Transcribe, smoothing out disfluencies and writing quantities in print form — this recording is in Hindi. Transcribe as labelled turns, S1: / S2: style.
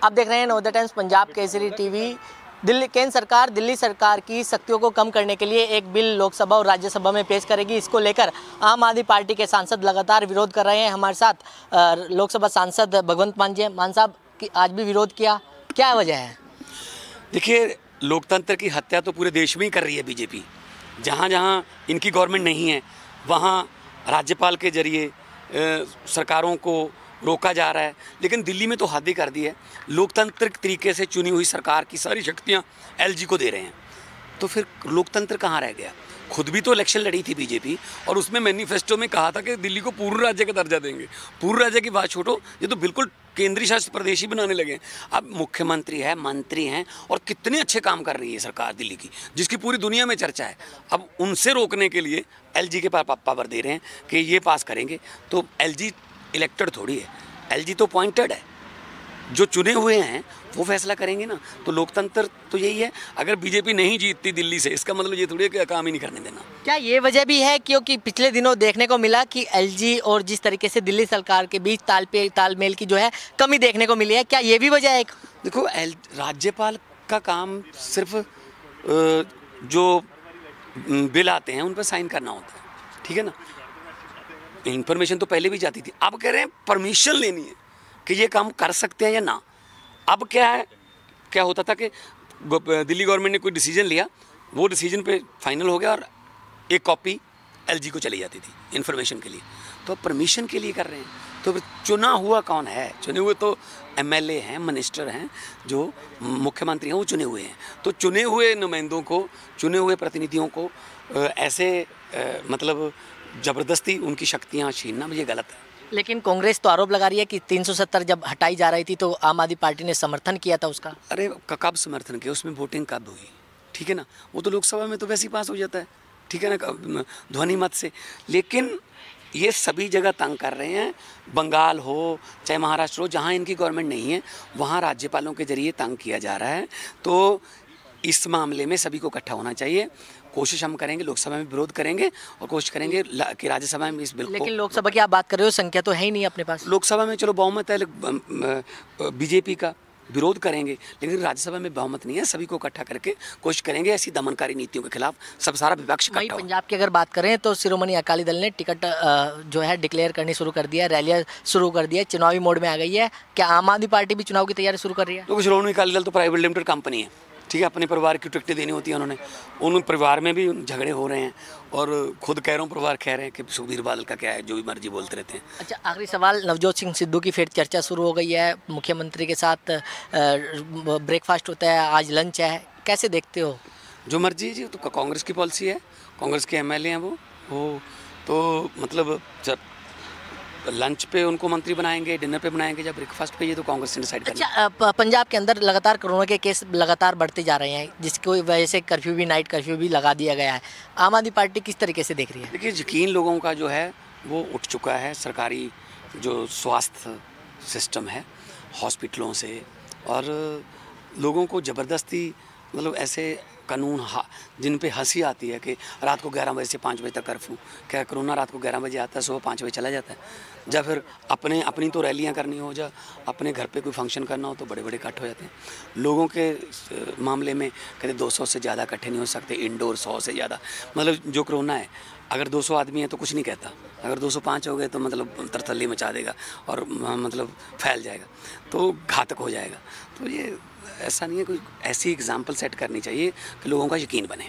S1: आप देख रहे हैं नवोदय टाइम्स पंजाब केसरी टीवी। दिल्ली सरकार की शक्तियों को कम करने के लिए एक बिल लोकसभा और राज्यसभा में पेश करेगी। इसको लेकर आम आदमी पार्टी के सांसद लगातार विरोध कर रहे हैं। हमारे साथ लोकसभा सांसद भगवंत मान जी, मान साहब की आज भी विरोध किया, क्या वजह है?
S2: देखिए, लोकतंत्र की हत्या तो पूरे देश में ही कर रही है बीजेपी। जहाँ जहाँ इनकी गवर्नमेंट नहीं है वहाँ राज्यपाल के जरिए सरकारों को रोका जा रहा है, लेकिन दिल्ली में तो हद ही कर दी है। लोकतांत्रिक तरीके से चुनी हुई सरकार की सारी शक्तियाँ एलजी को दे रहे हैं, तो फिर लोकतंत्र कहाँ रह गया? खुद भी तो इलेक्शन लड़ी थी बीजेपी और उसमें मैनिफेस्टो में कहा था कि दिल्ली को पूर्ण राज्य का दर्जा देंगे। पूर्ण राज्य की बात छोड़ो, ये तो बिल्कुल केंद्रीय शासित प्रदेश ही बनाने लगे। अब मुख्यमंत्री है, मंत्री हैं और कितने अच्छे काम कर रही है सरकार दिल्ली की, जिसकी पूरी दुनिया में चर्चा है। अब उनसे रोकने के लिए एलजी के पास पावर दे रहे हैं कि ये पास करेंगे। तो एलजी इलेक्टेड थोड़ी है, एलजी तो अपॉइंटेड है। जो चुने हुए हैं वो फैसला करेंगे ना। तो लोकतंत्र तो यही है। अगर बीजेपी नहीं जीतती दिल्ली से, इसका मतलब ये थोड़ी है कि काम ही नहीं करने देना।
S1: क्या ये वजह भी है क्योंकि पिछले दिनों देखने को मिला कि एलजी और जिस तरीके से दिल्ली सरकार के बीच तालमेल की जो है कमी देखने को मिली है, क्या ये भी वजह है?
S2: देखो, राज्यपाल का काम सिर्फ जो बिल आते हैं उन पर साइन करना होता है, ठीक है ना। इन्फॉर्मेशन तो पहले भी जाती थी, अब कह रहे हैं परमिशन लेनी है कि ये काम कर सकते हैं या ना। अब क्या है, क्या होता था कि दिल्ली गवर्नमेंट ने कोई डिसीजन लिया, वो डिसीजन पे फाइनल हो गया और एक कॉपी एलजी को चली जाती थी इन्फॉर्मेशन के लिए। तो अब परमिशन के लिए कर रहे हैं। तो फिर चुना हुआ कौन है? चुने हुए तो एमएलए हैं, मिनिस्टर हैं, जो मुख्यमंत्री हैं, वो चुने हुए हैं। तो चुने हुए नुमाइंदों को, चुने हुए प्रतिनिधियों को ऐसे मतलब ज़बरदस्ती उनकी शक्तियाँ छीनना, ये गलत है।
S1: लेकिन कांग्रेस तो आरोप लगा रही है कि 370 जब हटाई जा रही थी तो आम आदमी पार्टी ने समर्थन किया था उसका।
S2: अरे कब समर्थन किया? उसमें वोटिंग कब हुई? ठीक है ना, वो तो लोकसभा में तो वैसे ही पास हो जाता है, ठीक है ना, ध्वनि मत से। लेकिन ये सभी जगह तंग कर रहे हैं। बंगाल हो चाहे महाराष्ट्र हो, जहाँ इनकी गवर्नमेंट नहीं है वहाँ राज्यपालों के जरिए तंग किया जा रहा है। तो इस मामले में सभी को इकट्ठा होना चाहिए। कोशिश हम करेंगे, लोकसभा में विरोध करेंगे और कोशिश करेंगे कि राज्यसभा में इस बिल को।
S1: लेकिन लोकसभा की आप बात कर रहे हो, संख्या तो है ही नहीं अपने पास।
S2: लोकसभा में चलो बहुमत है बीजेपी का, विरोध करेंगे, लेकिन राज्यसभा में बहुमत नहीं है। सभी को इकट्ठा करके कोशिश करेंगे ऐसी दमनकारी नीतियों के खिलाफ सब सारा विपक्ष इकट्ठा हो।
S1: पंजाब की अगर बात करें तो शिरोमणि अकाली दल ने टिकट जो है डिक्लेयर करनी शुरू कर दिया, रैलियां शुरू कर दिया, चुनावी मोड में आ गई है। क्या आम आदमी पार्टी भी चुनाव की तैयारी शुरू कर रही है?
S2: तो शिरोमणि अकाली दल तो प्राइवेट लिमिटेड कंपनी है, ठीक है। अपने परिवार की टिकटें देनी होती है उन्होंने। उन परिवार में भी झगड़े हो रहे हैं और खुद कह रहा हूँ, परिवार कह रहे हैं कि सुखबीर बादल का क्या है, जो भी मर्जी बोलते रहते हैं।
S1: अच्छा, आखिरी सवाल, नवजोत सिंह सिद्धू की फिर चर्चा शुरू हो गई है। मुख्यमंत्री के साथ ब्रेकफास्ट होता है, आज लंच है, कैसे देखते हो?
S2: जो मर्जी जी, तो कांग्रेस की पॉलिसी है, कांग्रेस के एमएलए हैं वो तो मतलब जब लंच पे उनको मंत्री बनाएंगे, डिनर पे बनाएंगे, जब ब्रेकफास्ट पे, ये तो कांग्रेस ने डिसाइड करना।
S1: अच्छा, पंजाब के अंदर लगातार कोरोना के केस लगातार बढ़ते जा रहे हैं, जिसकी वजह से कर्फ्यू भी, नाइट कर्फ्यू भी लगा दिया गया है। आम आदमी पार्टी किस तरीके से देख रही है?
S2: देखिए, यकीन लोगों का जो है वो उठ चुका है सरकारी जो स्वास्थ्य सिस्टम है, हॉस्पिटलों से, और लोगों को ज़बरदस्ती मतलब ऐसे कानून जिन पे हंसी आती है कि रात को 11 बजे से 5 बजे तक कर्फ्यू। क्या कोरोना रात को 11 बजे आता है, सुबह 5 बजे चला जाता है? जब फिर अपनी तो रैलियां करनी हो, या अपने घर पे कोई फंक्शन करना हो, तो बड़े बड़े इकट्ठे हो जाते हैं। लोगों के मामले में कहते 200 से ज़्यादा इकट्ठे नहीं हो सकते, इंडोर 100 से ज़्यादा। मतलब जो कोरोना है, अगर 200 आदमी है तो कुछ नहीं कहता, अगर 205 हो गए तो मतलब तरतल्ली मचा देगा और मतलब फैल जाएगा, तो घातक हो जाएगा। तो ये ऐसा नहीं है, कोई ऐसी एग्जाम्पल सेट करनी चाहिए कि लोगों का यकीन बने।